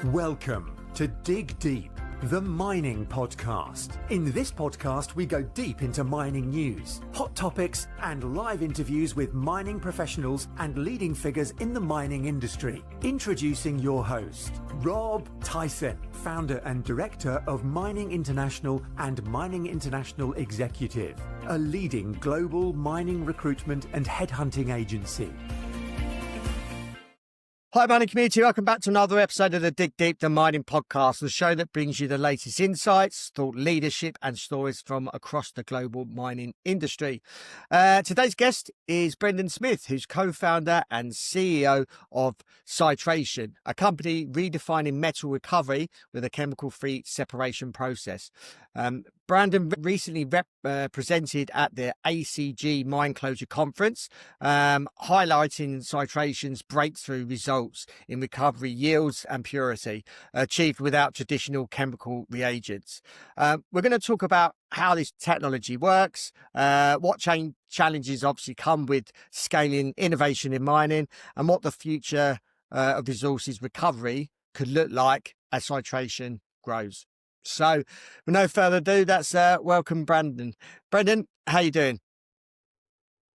Welcome to Dig Deep, the mining podcast. In this podcast, we go deep into mining news, hot topics, and live interviews with mining professionals and leading figures in the mining industry. Introducing your host, Rob Tyson, founder and director of Mining International and Mining International Executive, a leading global mining recruitment and headhunting agency. Hi, mining community. Welcome back to another episode of the Dig Deep, the mining podcast, the show that brings you the latest insights, thought leadership, and stories from across the global mining industry. Today's guest is Brandan Smith, who's co-founder and CEO of SiTration, a company redefining metal recovery with a chemical-free separation process. Brandan recently presented at the ACG Mine Closure conference, highlighting SiTration's breakthrough results in recovery yields and purity achieved without traditional chemical reagents. We're going to talk about how this technology works, what challenges obviously come with scaling innovation in mining, and what the future of resources recovery could look like as SiTration grows. So, with no further ado, let's welcome Brandan. Brandan, how you doing?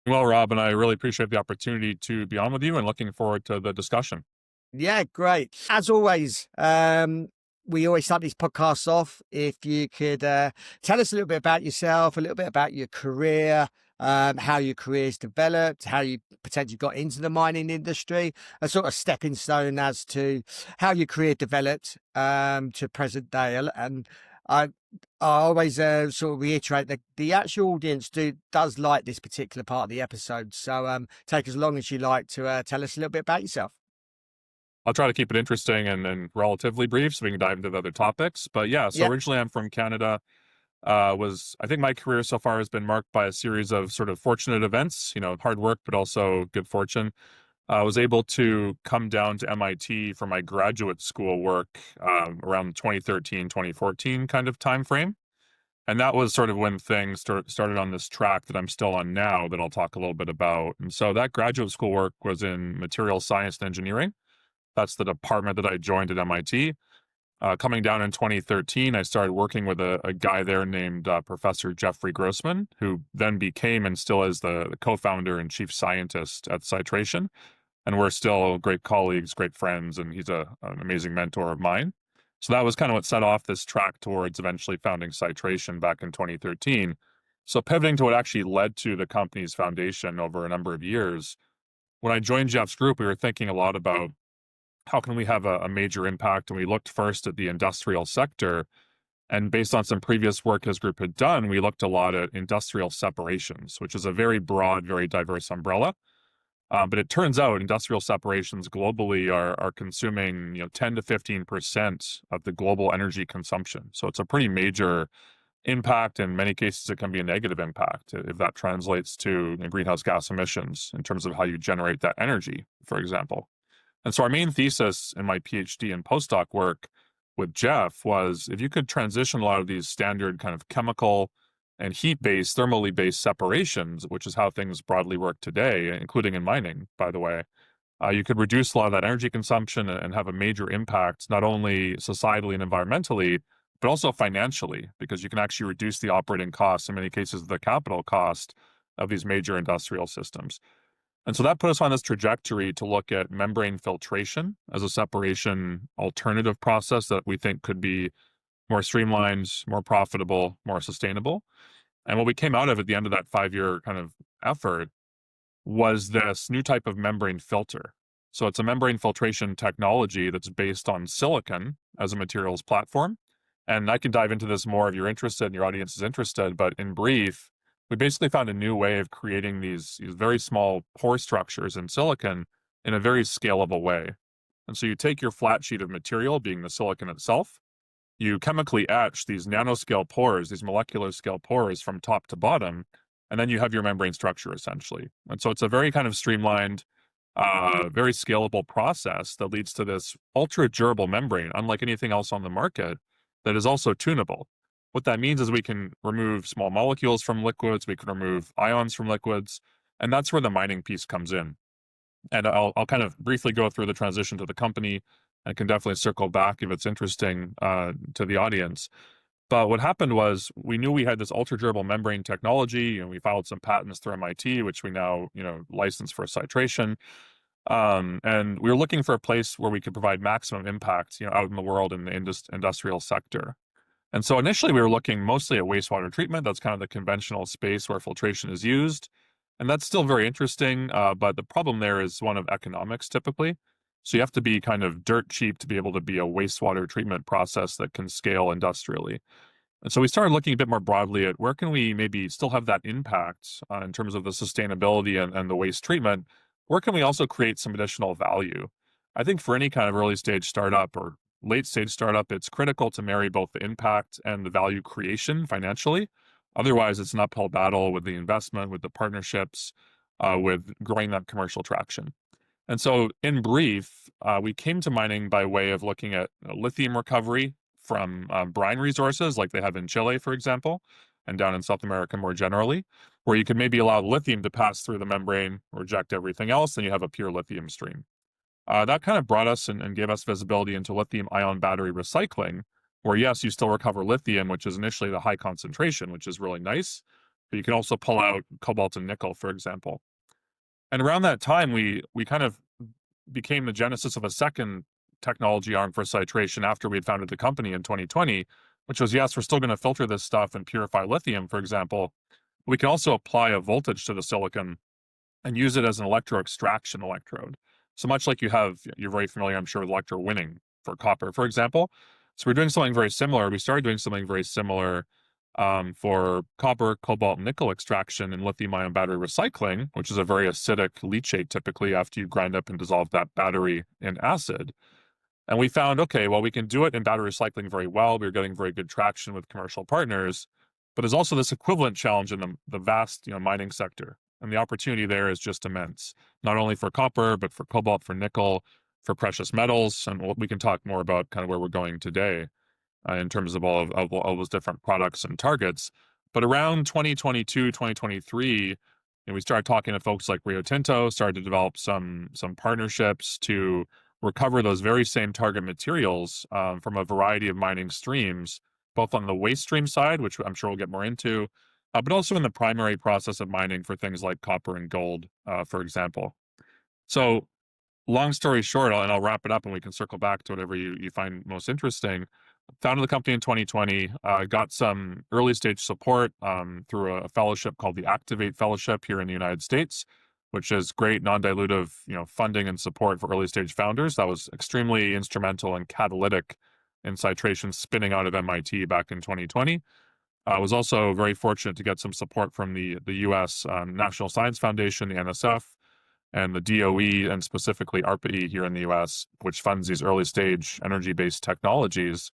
Well, Rob, and I really appreciate the opportunity to be on with you and looking forward to the discussion. Yeah, great. As always, we always start these podcasts off. If you could tell us a little bit about yourself, a little bit about your career, how your career's developed, how you potentially got into the mining industry, a sort of stepping stone as to how your career developed to present day. And I always sort of reiterate that the actual audience does like this particular part of the episode. So take as long as you like to tell us a little bit about yourself. I'll try to keep it interesting and relatively brief so we can dive into the other topics. But originally I'm from Canada. I think my career so far has been marked by a series of sort of fortunate events, hard work, but also good fortune. I was able to come down to MIT for my graduate school work around 2013, 2014 kind of time frame. And that was sort of when things started on this track that I'm still on now that I'll talk a little bit about. And so that graduate school work was in materials science and engineering. That's the department that I joined at MIT. Coming down in 2013, I started working with a guy there named Professor Jeffrey Grossman, who then became and still is the co-founder and chief scientist at SiTration. And we're still great colleagues, great friends, and he's an amazing mentor of mine. So that was kind of what set off this track towards eventually founding SiTration back in 2013. So pivoting to what actually led to the company's foundation over a number of years, when I joined Jeff's group, we were thinking a lot about how can we have a major impact? And we looked first at the industrial sector. And based on some previous work his group had done, we looked a lot at industrial separations, which is a very broad, very diverse umbrella. But it turns out industrial separations globally are consuming 10 to 15% of the global energy consumption. So it's a pretty major impact. In many cases, it can be a negative impact if that translates to greenhouse gas emissions in terms of how you generate that energy, for example. And so our main thesis in my PhD and postdoc work with Jeff was if you could transition a lot of these standard kind of chemical and heat-based, thermally based separations, which is how things broadly work today, including in mining, by the way, you could reduce a lot of that energy consumption and have a major impact, not only societally and environmentally, but also financially, because you can actually reduce the operating costs, in many cases, the capital cost of these major industrial systems. And so that put us on this trajectory to look at membrane filtration as a separation alternative process that we think could be more streamlined, more profitable, more sustainable. And what we came out of at the end of that 5-year kind of effort was this new type of membrane filter. So it's a membrane filtration technology that's based on silicon as a materials platform. And I can dive into this more if you're interested and your audience is interested, but in brief, we basically found a new way of creating these very small pore structures in silicon in a very scalable way. And so you take your flat sheet of material, being the silicon itself, you chemically etch these nanoscale pores, these molecular scale pores from top to bottom, and then you have your membrane structure essentially. And so it's a very kind of streamlined, very scalable process that leads to this ultra durable membrane, unlike anything else on the market, that is also tunable. What that means is we can remove small molecules from liquids, we can remove ions from liquids, and that's where the mining piece comes in. And I'll kind of briefly go through the transition to the company, and can definitely circle back if it's interesting to the audience. But what happened was we knew we had this ultra durable membrane technology, and we filed some patents through MIT, which we now, license for SiTration. And we were looking for a place where we could provide maximum impact, out in the world in the industrial sector. And so initially we were looking mostly at wastewater treatment. That's kind of the conventional space where filtration is used. And that's still very interesting. But the problem there is one of economics typically. So you have to be kind of dirt cheap to be able to be a wastewater treatment process that can scale industrially. And so we started looking a bit more broadly at where can we maybe still have that impact in terms of the sustainability and the waste treatment. Where can we also create some additional value? I think for any kind of early stage startup or late stage startup, it's critical to marry both the impact and the value creation financially. Otherwise, it's an uphill battle with the investment, with the partnerships, with growing that commercial traction. And so, in brief, we came to mining by way of looking at lithium recovery from brine resources like they have in Chile, for example, and down in South America more generally, where you could maybe allow lithium to pass through the membrane, reject everything else, and you have a pure lithium stream. That kind of brought us and gave us visibility into lithium-ion battery recycling, where yes, you still recover lithium, which is initially the high concentration, which is really nice, but you can also pull out cobalt and nickel, for example. And around that time, we kind of became the genesis of a second technology arm for SiTration after we had founded the company in 2020, which was, yes, we're still going to filter this stuff and purify lithium, for example. We can also apply a voltage to the silicon and use it as an electro-extraction electrode. So much like you're very familiar, I'm sure, with electrowinning for copper, for example. So we're doing something very similar. We started doing something very similar for copper, cobalt, nickel extraction and lithium-ion battery recycling, which is a very acidic leachate typically after you grind up and dissolve that battery in acid. And we found, okay, well, we can do it in battery recycling very well. We're getting very good traction with commercial partners, but there's also this equivalent challenge in the vast, mining sector. And the opportunity there is just immense, not only for copper, but for cobalt, for nickel, for precious metals. And we can talk more about kind of where we're going today in terms of all those different products and targets. But around 2022, 2023, we started talking to folks like Rio Tinto, started to develop some partnerships to recover those very same target materials from a variety of mining streams, both on the waste stream side, which I'm sure we'll get more into, but also in the primary process of mining for things like copper and gold, for example. So long story short, and I'll wrap it up and we can circle back to whatever you find most interesting. Founded the company in 2020, got some early stage support through a fellowship called the Activate Fellowship here in the United States, which is great non-dilutive, funding and support for early stage founders. That was extremely instrumental and catalytic in SiTration spinning out of MIT back in 2020. I was also very fortunate to get some support from the U.S. National Science Foundation, the NSF, and the DOE, and specifically ARPA-E here in the U.S., which funds these early stage energy-based technologies.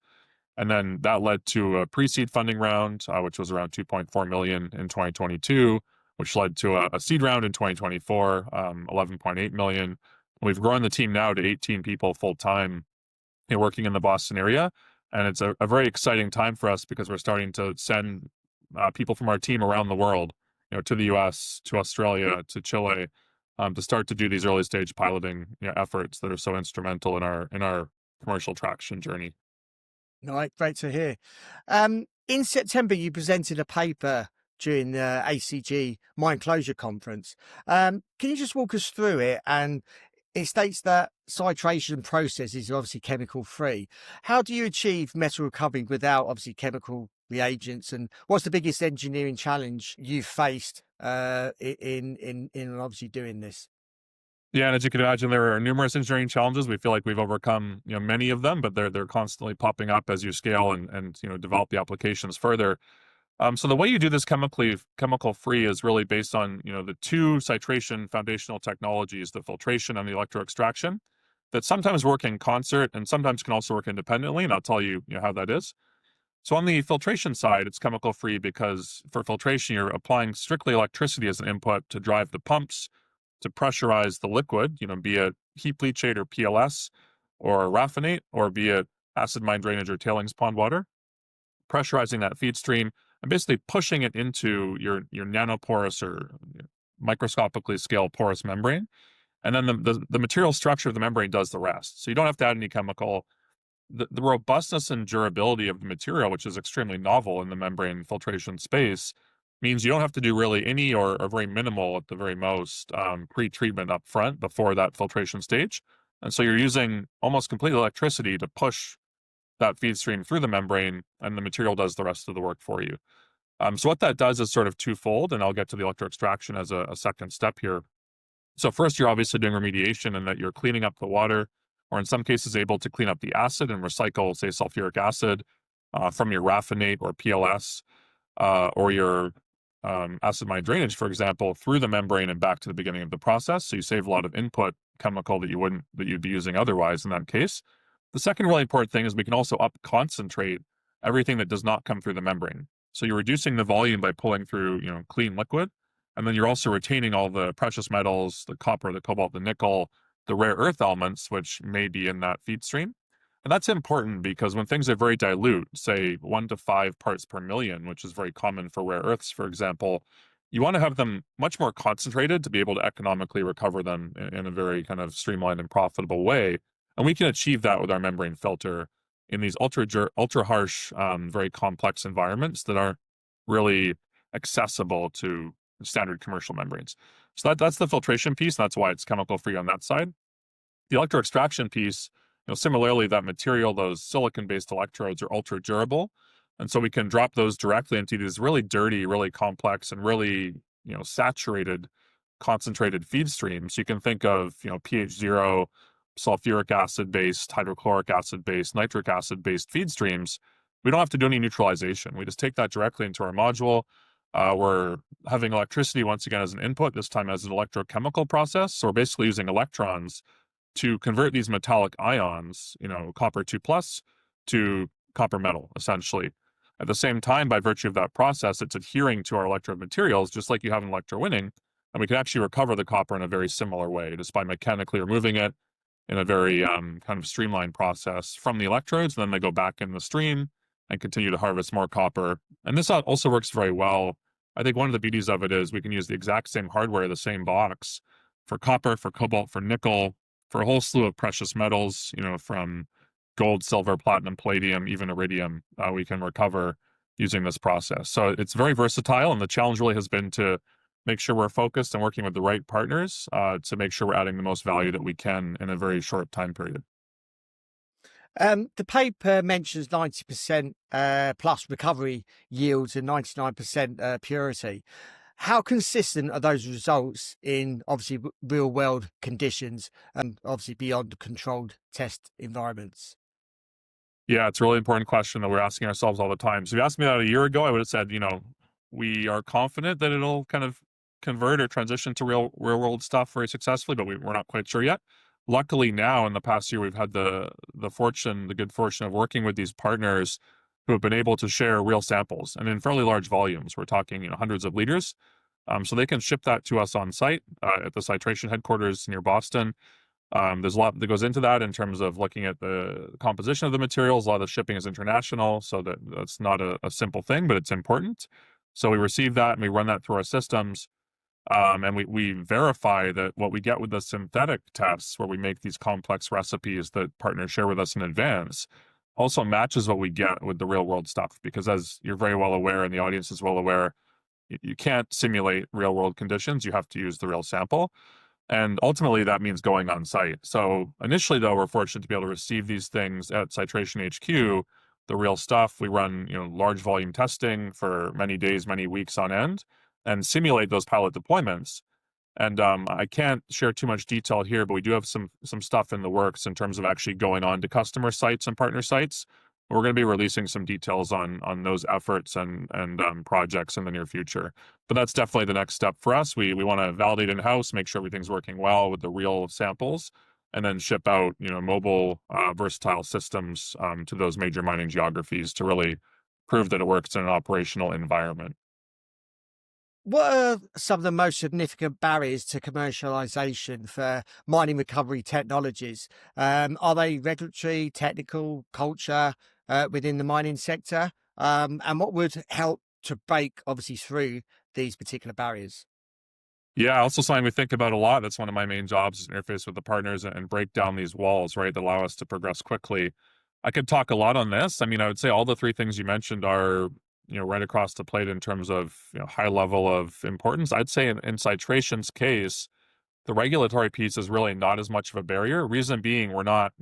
And then that led to a pre-seed funding round, which was around 2.4 million in 2022, which led to a seed round in 2024, 11.8 million. We've grown the team now to 18 people full-time working in the Boston area. And it's a very exciting time for us because we're starting to send people from our team around the world, to the US, to Australia, to Chile, to start to do these early stage piloting efforts that are so instrumental in our commercial traction journey. All right, great to hear. In September, you presented a paper during the ACG Mine Closure conference. Can you just walk us through it? And it states that SiTration process is obviously chemical free. How do you achieve metal recovery without obviously chemical reagents? And what's the biggest engineering challenge you've faced in obviously doing this? Yeah, and as you can imagine, there are numerous engineering challenges. We feel like we've overcome many of them, but they're constantly popping up as you scale and develop the applications further. So the way you do this chemical free is really based on the two SiTration foundational technologies, the filtration and the electroextraction, that sometimes work in concert and sometimes can also work independently. And I'll tell you, how that is. So on the filtration side, it's chemical free because for filtration, you're applying strictly electricity as an input to drive the pumps to pressurize the liquid, be it heap leachate or PLS or raffinate, or be it acid mine drainage or tailings pond water, pressurizing that feed stream and basically pushing it into your nanoporous or microscopically scaled porous membrane. And then the material structure of the membrane does the rest. So you don't have to add any chemical. The robustness and durability of the material, which is extremely novel in the membrane filtration space, means you don't have to do really any or very minimal at the very most pre-treatment up front before that filtration stage. And so you're using almost complete electricity to push that feed stream through the membrane, and the material does the rest of the work for you. So what that does is sort of twofold, and I'll get to the electroextraction as a second step here. So first, you're obviously doing remediation in that you're cleaning up the water, or in some cases able to clean up the acid and recycle, say, sulfuric acid from your raffinate or PLS or your acid mine drainage, for example, through the membrane and back to the beginning of the process. So you save a lot of input chemical that you'd be using otherwise in that case. The second really important thing is we can also up concentrate everything that does not come through the membrane. So you're reducing the volume by pulling through, clean liquid. And then you're also retaining all the precious metals, the copper, the cobalt, the nickel, the rare earth elements, which may be in that feed stream. And that's important because when things are very dilute, say 1 to 5 parts per million, which is very common for rare earths, for example, you want to have them much more concentrated to be able to economically recover them in a very kind of streamlined and profitable way. And we can achieve that with our membrane filter in these ultra harsh, very complex environments that are really accessible to standard commercial membranes. So that's the filtration piece. And that's why it's chemical free on that side. The electroextraction piece, similarly, that material, those silicon-based electrodes are ultra durable. And so we can drop those directly into these really dirty, really complex, and really, saturated, concentrated feed streams. You can think of, pH 0, sulfuric acid-based, hydrochloric acid-based, nitric acid-based feed streams. We don't have to do any neutralization. We just take that directly into our module. We're having electricity once again as an input, this time as an electrochemical process. So we're basically using electrons to convert these metallic ions, copper 2+, to copper metal, essentially. At the same time, by virtue of that process, it's adhering to our electrode materials, just like you have in electrowinning, and we can actually recover the copper in a very similar way, just by mechanically removing it in a very kind of streamlined process from the electrodes, and then they go back in the stream and continue to harvest more copper. And this also works very well. I think one of the beauties of it is we can use the exact same hardware, the same box, for copper, for cobalt, for nickel, for a whole slew of precious metals, from gold, silver, platinum, palladium, even iridium, we can recover using this process. So it's very versatile, and the challenge really has been to make sure we're focused and working with the right partners to make sure we're adding the most value that we can in a very short time period. The paper mentions 90% plus recovery yields and 99% purity. How consistent are those results in obviously real world conditions and obviously beyond controlled test environments? Yeah, it's a really important question that we're asking ourselves all the time. So if you asked me that a year ago, I would have said, we are confident that it'll kind of convert or transition to real world stuff very successfully, but we're not quite sure yet. Luckily now in the past year, we've had the good fortune of working with these partners who have been able to share real samples and in fairly large volumes. We're talking, hundreds of liters. So they can ship that to us on site at the SiTration headquarters near Boston. There's a lot that goes into that in terms of looking at the composition of the materials. A lot of the shipping is international, so that's not a simple thing, but it's important. So we receive that and we run that through our systems. And we verify that what we get with the synthetic tests, where we make these complex recipes that partners share with us in advance, also matches what we get with the real world stuff. Because as you're very well aware, and the audience is well aware, you can't simulate real world conditions. You have to use the real sample. And ultimately, that means going on site. So initially, though, we're fortunate to be able to receive these things at SiTration HQ, the real stuff. We run large volume testing for many days, many weeks on end, and simulate those pilot deployments. And I can't share too much detail here, but we do have some stuff in the works in terms of actually going on to customer sites and partner sites. We're going to be releasing some details on those efforts and projects in the near future. But that's definitely the next step for us. We want to validate in-house, make sure everything's working well with the real samples, and then ship out mobile versatile systems to those major mining geographies to really prove that it works in an operational environment. What are some of the most significant barriers to commercialization for mining recovery technologies? Are they regulatory, technical, culture within the mining sector? And what would help to break, obviously, through these particular barriers? Yeah, also something we think about a lot. That's one of my main jobs, is interface with the partners and break down these walls, right, that allow us to progress quickly. I could talk a lot on this. I mean, I would say all the three things you mentioned are, right across the plate in terms of, high level of importance. I'd say in SiTration's case, the regulatory piece is really not as much of a barrier. Reason being, we're not,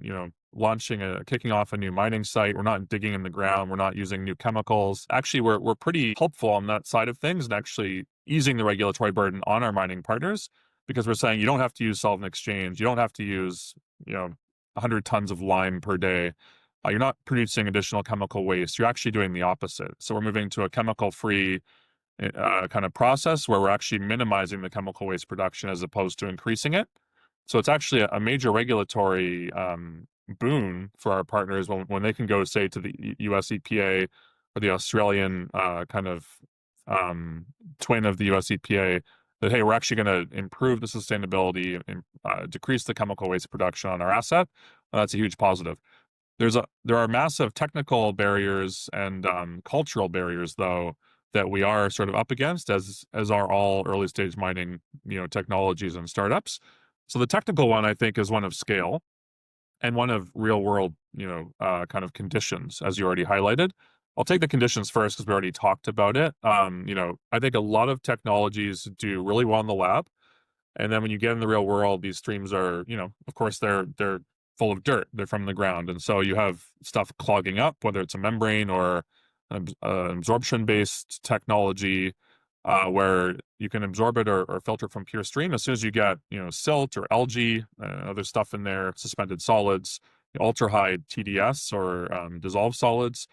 kicking off a new mining site. We're not digging in the ground. We're not using new chemicals. Actually, we're pretty helpful on that side of things and actually easing the regulatory burden on our mining partners, because we're saying you don't have to use solvent exchange. You don't have to use, 100 tons of lime per day. You're not producing additional chemical waste. You're actually doing the opposite. So we're moving to a chemical-free kind of process where we're actually minimizing the chemical waste production as opposed to increasing it. So it's actually a major regulatory boon for our partners when they can go, say, to the US EPA or the Australian kind of twin of the US EPA, that, hey, we're actually going to improve the sustainability and decrease the chemical waste production on our asset. That's a huge positive. There are massive technical barriers and cultural barriers, though, that we are sort of up against, as are all early stage mining, technologies and startups. So the technical one, I think, is one of scale and one of real world, kind of conditions, as you already highlighted. I'll take the conditions first because we already talked about it. I think a lot of technologies do really well in the lab, and then when you get in the real world, these streams are, of course, they're full of dirt. They're from the ground, and so you have stuff clogging up, whether it's a membrane or an absorption-based technology, where you can absorb it or filter from pure stream. As soon as you get, silt or algae, other stuff in there, suspended solids, ultra high TDS or dissolved solids,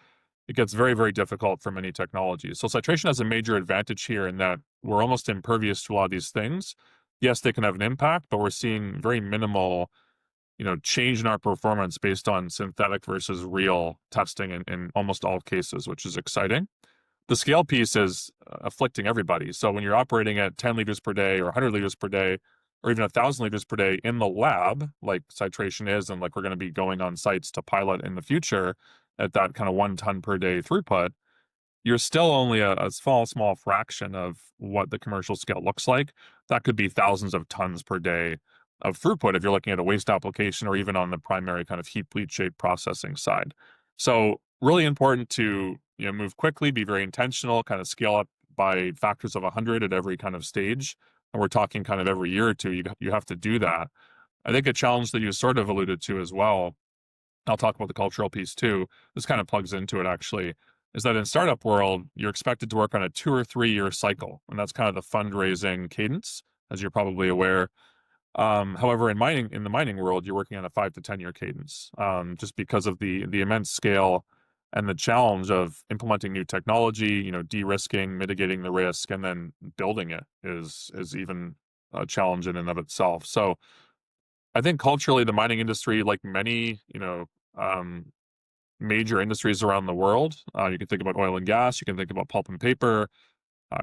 it gets very, very difficult for many technologies. So SiTration has a major advantage here in that we're almost impervious to a lot of these things. Yes, they can have an impact, but we're seeing very minimal, change in our performance based on synthetic versus real testing in almost all cases, which is exciting. The scale piece is afflicting everybody. So when you're operating at 10 liters per day or 100 liters per day, or even 1,000 liters per day in the lab, like SiTration is, and like we're going to be going on sites to pilot in the future at that kind of 1 ton per day throughput, you're still only a small fraction of what the commercial scale looks like. That could be thousands of tons per day of throughput if you're looking at a waste application or even on the primary kind of heap leach shape processing side. So really important to, move quickly, be very intentional, kind of scale up by factors of 100 at every kind of stage. And we're talking kind of every year or two, you have to do that. I think a challenge that you sort of alluded to as well, I'll talk about the cultural piece too, this kind of plugs into it actually, is that in startup world, you're expected to work on a 2 or 3 year cycle. And that's kind of the fundraising cadence, as you're probably aware. However, in the mining world, you're working on a 5 to 10 year cadence, just because of the immense scale and the challenge of implementing new technology, de-risking, mitigating the risk, and then building it is even a challenge in and of itself. So I think culturally, the mining industry, like many, um, major industries around the world, you can think about oil and gas, you can think about pulp and paper,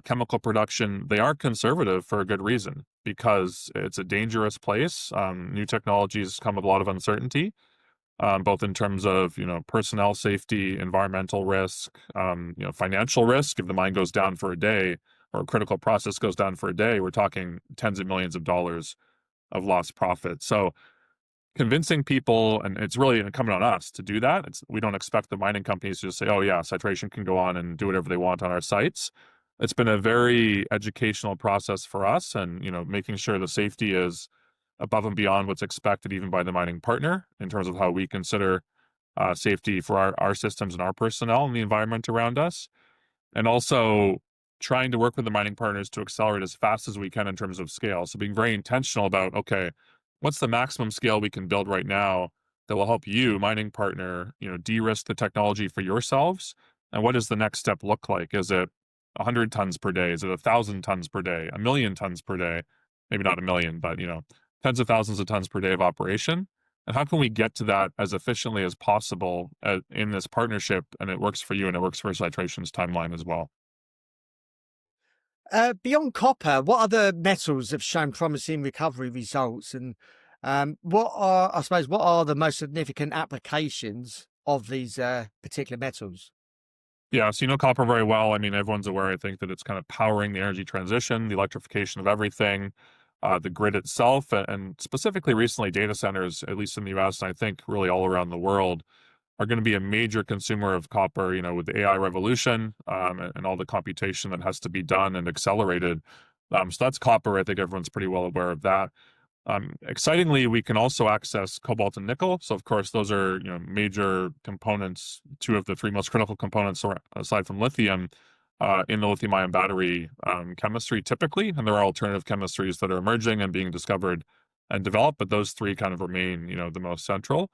chemical production, they are conservative for a good reason, because it's a dangerous place. New technologies come with a lot of uncertainty, both in terms of, personnel safety, environmental risk, financial risk. If the mine goes down for a day or a critical process goes down for a day, we're talking tens of millions of dollars of lost profit. So convincing people, and it's really incumbent on us to do that. We don't expect the mining companies to just say, oh yeah, SiTration can go on and do whatever they want on our sites. It's been a very educational process for us, and making sure the safety is above and beyond what's expected even by the mining partner in terms of how we consider safety for our systems and our personnel and the environment around us. And also trying to work with the mining partners to accelerate as fast as we can in terms of scale. So being very intentional about, okay, what's the maximum scale we can build right now that will help you, mining partner, de-risk the technology for yourselves? And what does the next step look like? Is it 100 tons per day? Is it 1,000 tons per day? 1,000,000 tons per day? Maybe not a million, but tens of thousands of tons per day of operation. And how can we get to that as efficiently as possible in this partnership? And it works for you, and it works for SiTration's timeline as well. Beyond copper, what other metals have shown promising recovery results, and what are the most significant applications of these particular metals? Yeah, so you know copper very well. I mean, everyone's aware, I think, that it's kind of powering the energy transition, the electrification of everything, the grid itself, and specifically recently data centers, at least in the US, and I think really all around the world, are going to be a major consumer of copper, with the AI revolution, and all the computation that has to be done and accelerated. So that's copper. I think everyone's pretty well aware of that. Excitingly, we can also access cobalt and nickel. So, of course, those are major components, two of the three most critical components aside from lithium in the lithium-ion battery chemistry typically. And there are alternative chemistries that are emerging and being discovered and developed, but those three kind of remain, the most central.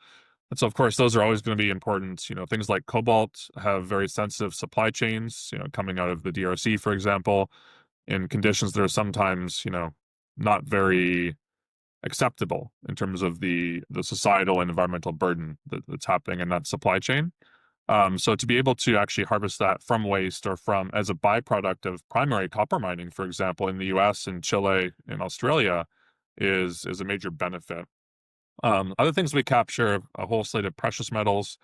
And so, of course, those are always going to be important. Things like cobalt have very sensitive supply chains, coming out of the DRC, for example, in conditions that are sometimes, not very acceptable in terms of the societal and environmental burden that's happening in that supply chain. So to be able to actually harvest that from waste or from as a byproduct of primary copper mining, for example, in the US and Chile and Australia is a major benefit. Other things we capture a whole slate of precious metals,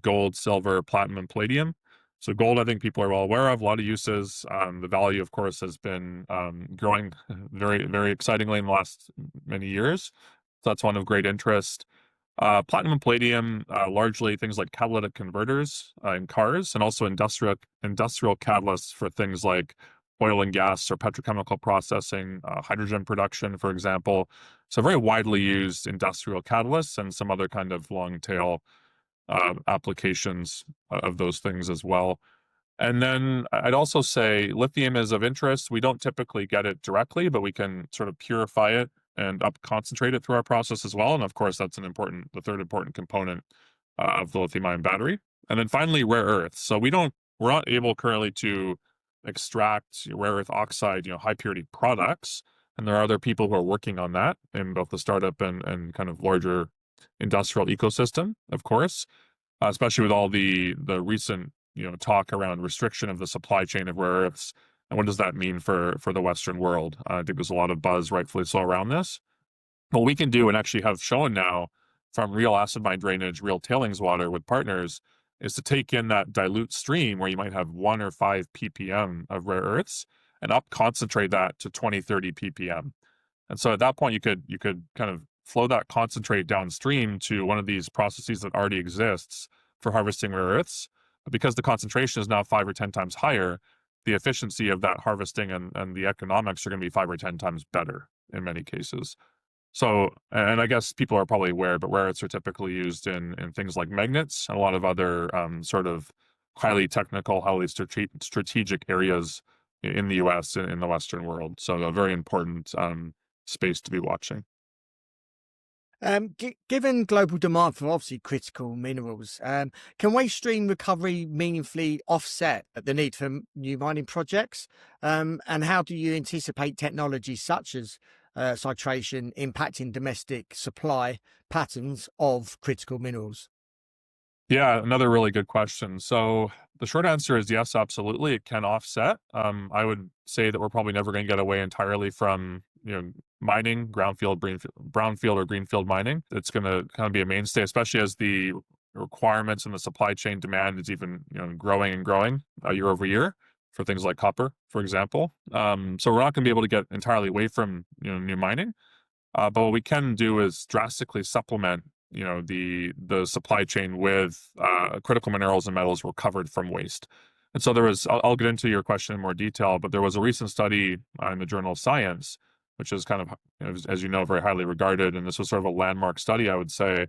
gold, silver, platinum, and palladium. So gold, I think people are well aware of, a lot of uses. The value, of course, has been growing very, very excitingly in the last many years. So that's one of great interest. Platinum and palladium, largely things like catalytic converters in cars, and also industrial catalysts for things like oil and gas or petrochemical processing, hydrogen production, for example. So very widely used industrial catalysts and some other kind of long tail applications of those things as well. And then I'd also say lithium is of interest. We don't typically get it directly, but we can sort of purify it and up concentrate it through our process as well. And of course, that's the third important component of the lithium-ion battery. And then finally, rare earths. So we're not able currently to extract rare earth oxide, high purity products. And there are other people who are working on that in both the startup and kind of larger industrial ecosystem, of course, especially with all the recent talk around restriction of the supply chain of rare earths. And what does that mean for the Western world? I think there's a lot of buzz, rightfully so, around this. What we can do and actually have shown now from real acid mine drainage, real tailings water with partners is to take in that dilute stream where you might have 1 or 5 ppm of rare earths and up concentrate that to 20, 30 ppm. And so at that point, you could kind of flow that concentrate downstream to one of these processes that already exists for harvesting rare earths. But because the concentration is now 5 or 10 times higher, the efficiency of that harvesting and the economics are going to be 5 or 10 times better in many cases. So, and I guess people are probably aware, but rare earths are typically used in things like magnets and a lot of other sort of highly technical, highly strategic areas in the US and in the Western world. So a very important space to be watching. Given global demand for obviously critical minerals, can waste stream recovery meaningfully offset the need for new mining projects? And how do you anticipate technologies such as SiTration impacting domestic supply patterns of critical minerals? Yeah, another really good question. So the short answer is yes, absolutely. It can offset. I would say that we're probably never going to get away entirely from, mining, brownfield or greenfield mining. It's going to kind of be a mainstay, especially as the requirements and the supply chain demand is even, growing and growing year over year for things like copper, for example. So we're not going to be able to get entirely away from, new mining. But what we can do is drastically supplement the supply chain with critical minerals and metals recovered from waste. And so I'll get into your question in more detail, but there was a recent study in the journal Science, which is kind of, as you know, very highly regarded. And this was sort of a landmark study, I would say,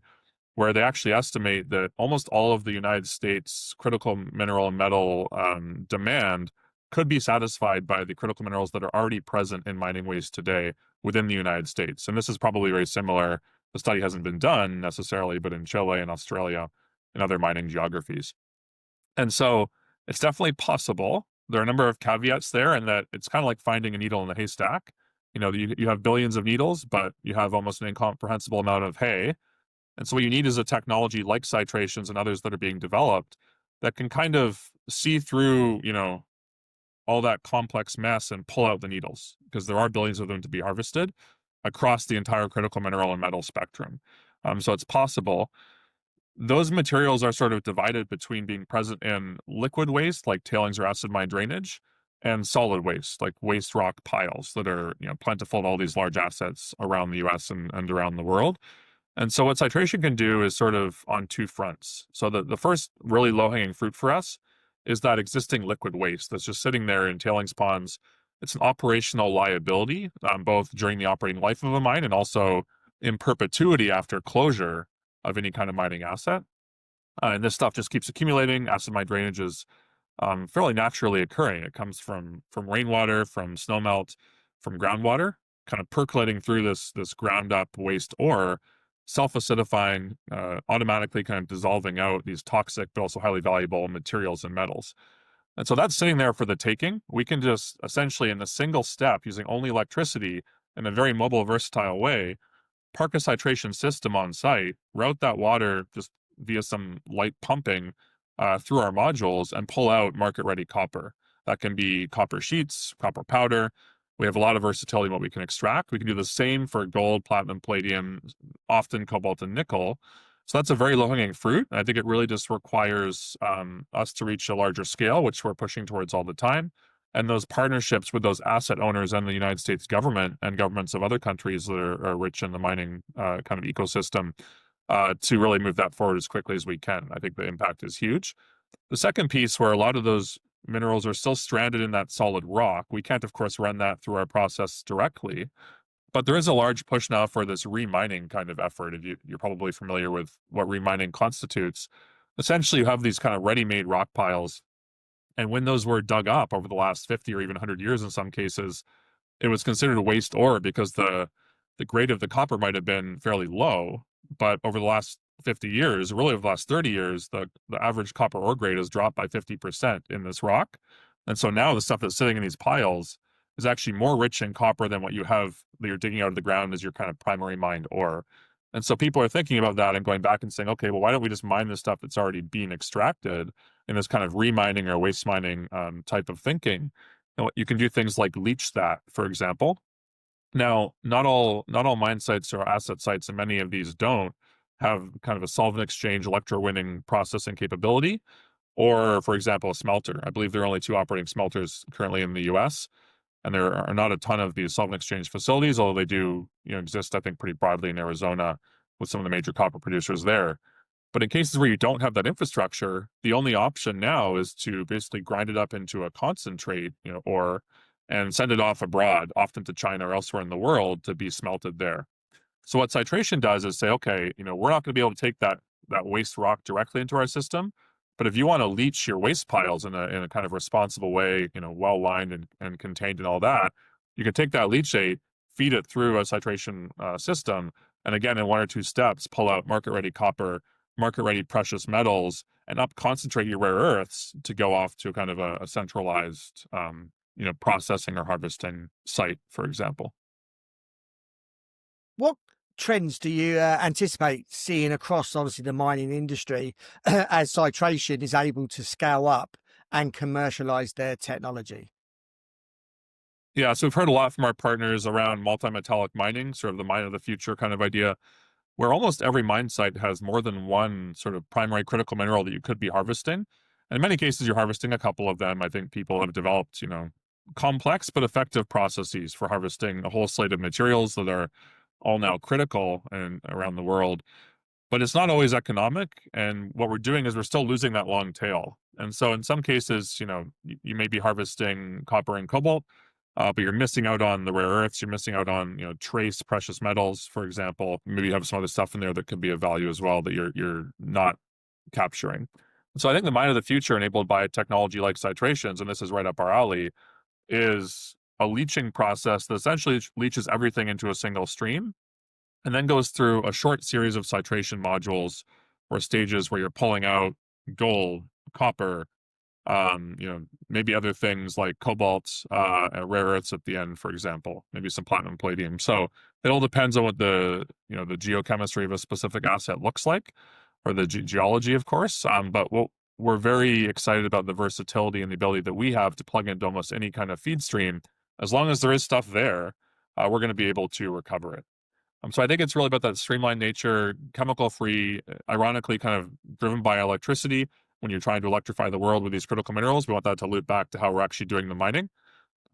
where they actually estimate that almost all of the United States critical mineral and metal demand could be satisfied by the critical minerals that are already present in mining waste today within the United States. And this is probably very similar. The study hasn't been done necessarily, but in Chile and Australia and other mining geographies. And so it's definitely possible. There are a number of caveats there, and that it's kind of like finding a needle in a haystack. You have billions of needles, but you have almost an incomprehensible amount of hay. And so what you need is a technology like SiTrations and others that are being developed that can kind of see through, all that complex mess and pull out the needles, because there are billions of them to be harvested across the entire critical mineral and metal spectrum. So it's possible. those materials are sort of divided between being present in liquid waste, like tailings or acid mine drainage, and solid waste, like waste rock piles that are, plentiful in all these large assets around the US and around the world. And so what SiTration can do is sort of on two fronts. So the first really low-hanging fruit for us is that existing liquid waste that's just sitting there in tailings ponds. It's an operational liability, both during the operating life of a mine and also in perpetuity after closure of any kind of mining asset. And this stuff just keeps accumulating. Acid mine drainage is fairly naturally occurring. It comes from rainwater, from snowmelt, from groundwater, kind of percolating through this ground up waste ore, self-acidifying, automatically kind of dissolving out these toxic but also highly valuable materials and metals. And so that's sitting there for the taking. We can just essentially, in a single step, using only electricity in a very mobile, versatile way, park a SiTration system on site, route that water just via some light pumping through our modules, and pull out market-ready copper. That can be copper sheets, copper powder. We have a lot of versatility in what we can extract. We can do the same for gold, platinum, palladium, often cobalt and nickel. So that's a very low-hanging fruit. I think it really just requires us to reach a larger scale, which we're pushing towards all the time. And those partnerships with those asset owners and the United States government and governments of other countries that are rich in the mining kind of ecosystem to really move that forward as quickly as we can. I think the impact is huge. The second piece, where a lot of those minerals are still stranded in that solid rock, we can't, of course, run that through our process directly. But there is a large push now for this remining kind of effort. If you're probably familiar with what remining constitutes. Essentially, you have these kind of ready-made rock piles. And when those were dug up over the last 50 or even 100 years in some cases, it was considered a waste ore because the grade of the copper might have been fairly low. But over the last 50 years, really over the last 30 years, the average copper ore grade has dropped by 50% in this rock. And so now the stuff that's sitting in these piles is actually more rich in copper than what you have that you're digging out of the ground as your kind of primary mined ore. And so people are thinking about that and going back and saying, okay, well, why don't we just mine the stuff that's already being extracted in this kind of remining or waste mining type of thinking? And you can do things like leach that, for example. Now, not all mine sites or asset sites, and many of these don't have kind of a solvent exchange electrowinning processing capability, or, for example, a smelter. I believe there are only two operating smelters currently in the US, and there are not a ton of these solvent exchange facilities, although they do exist, I think, pretty broadly in Arizona with some of the major copper producers there. But in cases where you don't have that infrastructure, the only option now is to basically grind it up into a concentrate, ore, and send it off abroad, often to China or elsewhere in the world, to be smelted there. So what SiTration does is say, okay, we're not going to be able to take that waste rock directly into our system, but if you want to leach your waste piles in a kind of responsible way, well lined and contained and all that, you can take that leachate, feed it through a SiTration system, and again, in one or two steps, pull out market-ready copper, market-ready precious metals, and up concentrate your rare earths to go off to kind of a centralized, processing or harvesting site, for example. What trends do you anticipate seeing across, obviously, the mining industry as SiTration is able to scale up and commercialize their technology? Yeah, so we've heard a lot from our partners around multi-metallic mining, sort of the mine of the future kind of idea, where almost every mine site has more than one sort of primary critical mineral that you could be harvesting. And in many cases, you're harvesting a couple of them. I think people have developed, complex but effective processes for harvesting a whole slate of materials that are all now critical and around the world. But it's not always economic. And what we're doing is we're still losing that long tail. And so in some cases, you may be harvesting copper and cobalt, but you're missing out on the rare earths. You're missing out on, trace precious metals, for example. Maybe you have some other stuff in there that could be of value as well that you're not capturing. So I think the mine of the future, enabled by technology like SiTrations, and this is right up our alley, is a leaching process that essentially leaches everything into a single stream, and then goes through a short series of SiTration modules or stages where you're pulling out gold, copper, maybe other things like cobalt, and rare earths at the end, for example, maybe some platinum, palladium. So it all depends on what the geochemistry of a specific asset looks like, or the geology, of course. But we're very excited about the versatility and the ability that we have to plug into almost any kind of feed stream. As long as there is stuff there, we're going to be able to recover it. So I think it's really about that streamlined nature, chemical free, ironically kind of driven by electricity. When you're trying to electrify the world with these critical minerals, we want that to loop back to how we're actually doing the mining,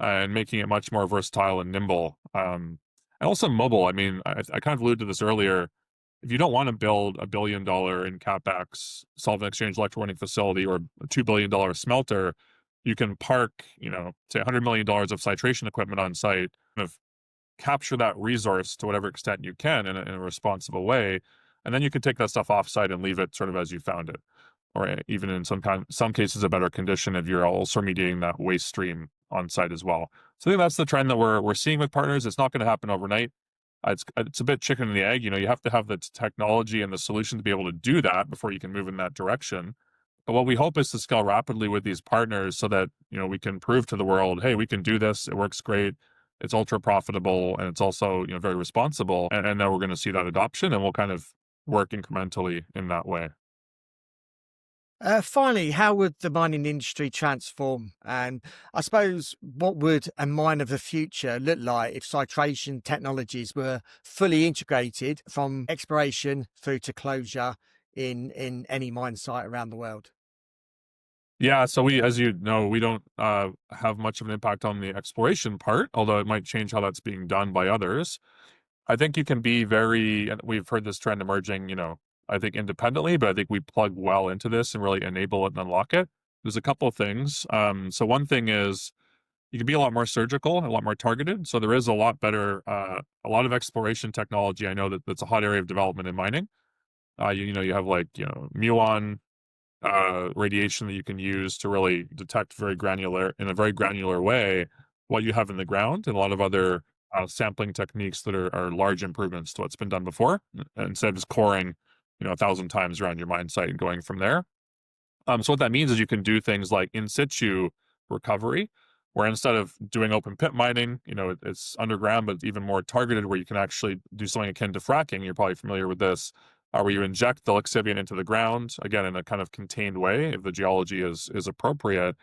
and making it much more versatile and nimble. And also mobile. I mean, I kind of alluded to this earlier. If you don't want to build $1 billion in capex solvent exchange electrowinning facility or a $2 billion smelter, you can park, say $100 million of SiTration equipment on site, kind of capture that resource to whatever extent you can in a responsible way, and then you can take that stuff offsite and leave it sort of as you found it, or even in some cases a better condition if you're also remediating that waste stream on site as well. So I think that's the trend that we're seeing with partners. It's not going to happen overnight. It's a bit chicken and the egg. You have to have the technology and the solution to be able to do that before you can move in that direction. But what we hope is to scale rapidly with these partners so that we can prove to the world, hey, we can do this. It works great. It's ultra profitable, and it's also very responsible. And then we're going to see that adoption, and we'll kind of work incrementally in that way. Finally, how would the mining industry transform? And I suppose, what would a mine of the future look like if SiTration technologies were fully integrated from exploration through to closure in any mine site around the world? Yeah, so as you know, we don't have much of an impact on the exploration part, although it might change how that's being done by others. I think you can be and we've heard this trend emerging, I think independently, but I think we plug well into this and really enable it and unlock it. There's a couple of things. So one thing is you can be a lot more surgical and a lot more targeted. So there is a lot better, a lot of exploration technology. I know that's a hot area of development in mining. You have like, muon radiation that you can use to really detect in a very granular way what you have in the ground, and a lot of other sampling techniques that are large improvements to what's been done before, instead of just coring 1,000 times around your mine site and going from there. So what that means is you can do things like in situ recovery, where instead of doing open pit mining, it's underground, but even more targeted, where you can actually do something akin to fracking. You're probably familiar with this, where you inject the lixiviant into the ground, again, in a kind of contained way, if the geology is appropriate.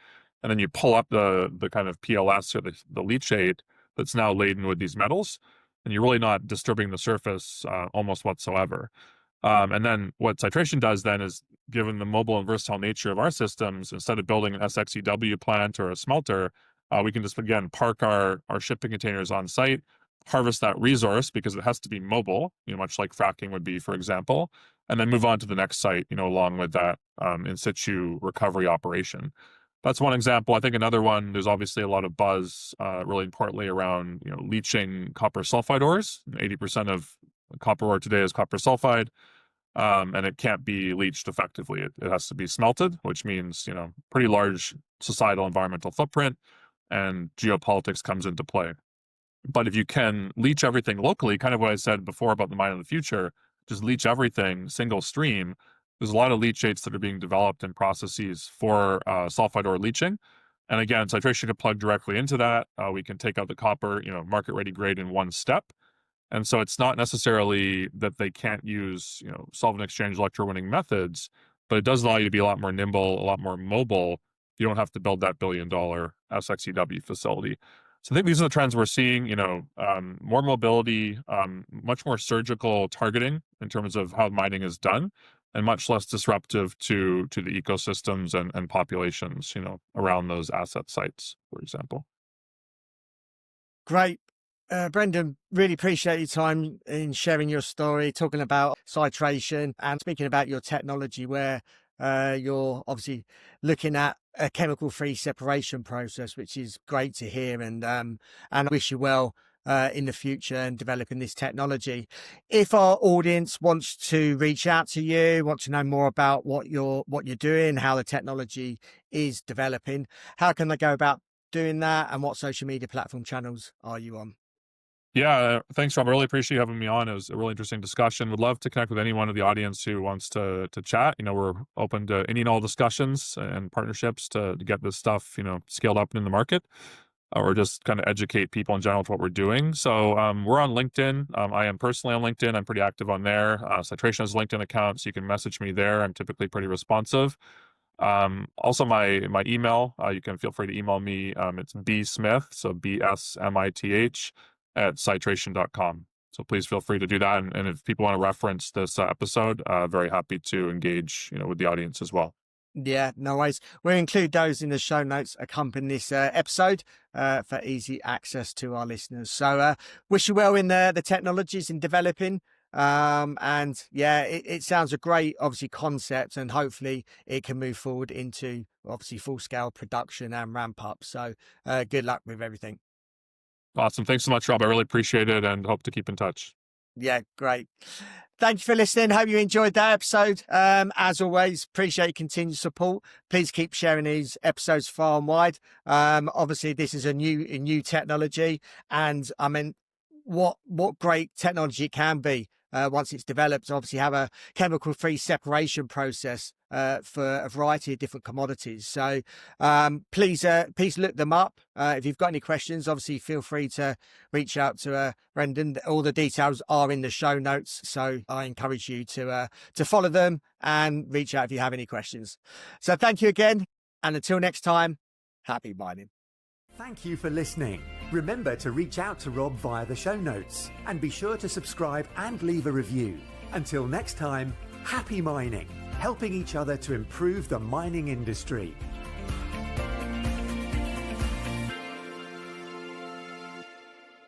And then you pull up the kind of PLS, or the leachate that's now laden with these metals, and you're really not disturbing the surface almost whatsoever. And then what SiTration does then is, given the mobile and versatile nature of our systems, instead of building an SXEW plant or a smelter, we can just, again, park our shipping containers on site, harvest that resource because it has to be mobile, much like fracking would be, for example, and then move on to the next site, along with that in situ recovery operation. That's one example. I think another one, there's obviously a lot of buzz, really importantly, around leaching copper sulfide ores. 80% of copper ore today is copper sulfide, and it can't be leached effectively. It has to be smelted, which means pretty large societal environmental footprint, and geopolitics comes into play. But if you can leach everything locally, kind of what I said before about the mine of the future, just leach everything single stream. There's a lot of leachates that are being developed in processes for sulfide ore leaching. And again, SiTration can plug directly into that. We can take out the copper, market ready grade in one step. And so it's not necessarily that they can't use, solvent exchange electrowinning methods, but it does allow you to be a lot more nimble, a lot more mobile. You don't have to build that $1 billion SXEW facility. So I think these are the trends we're seeing, more mobility, much more surgical targeting in terms of how mining is done, and much less disruptive to the ecosystems and populations, around those asset sites, for example. Great. Brendan, really appreciate your time in sharing your story, talking about SiTration and speaking about your technology, where you're obviously looking at a chemical-free separation process, which is great to hear, and I wish you well in the future and developing this technology. If our audience wants to reach out to you, want to know more about what you're doing, how the technology is developing, how can they go about doing that, and what social media platform channels are you on? Yeah, thanks, Rob. I really appreciate you having me on. It was a really interesting discussion. Would love to connect with anyone in the audience who wants to chat. We're open to any and all discussions and partnerships to get this stuff, scaled up in the market, or just kind of educate people in general to what we're doing. So we're on LinkedIn. I am personally on LinkedIn. I'm pretty active on there. SiTration has a LinkedIn account, so you can message me there. I'm typically pretty responsive. Also my email, you can feel free to email me. It's bsmith, so BSMITH, at SiTration.com. So please feel free to do that. And if people want to reference this episode, very happy to engage, with the audience as well. Yeah, no worries. We'll include those in the show notes accompanying this episode for easy access to our listeners. So wish you well in the technologies in developing. And yeah, it sounds a great, obviously, concept, and hopefully it can move forward into obviously full scale production and ramp up. So good luck with everything. Awesome. Thanks so much, Rob. I really appreciate it and hope to keep in touch. Yeah, great. Thank you for listening. Hope you enjoyed that episode. As always, appreciate your continued support. Please keep sharing these episodes far and wide. Obviously, this is a new technology, and I mean, what great technology it can be once it's developed. Obviously, have a chemical-free separation process for a variety of different commodities. So please look them up. If you've got any questions, obviously feel free to reach out to Brandan. All the details are in the show notes, so I encourage you to follow them and reach out if you have any questions. So thank you again, and until next time, happy mining. Thank you for listening. Remember to reach out to Rob via the show notes, and be sure to subscribe and leave a review. Until next time, happy mining, helping each other to improve the mining industry.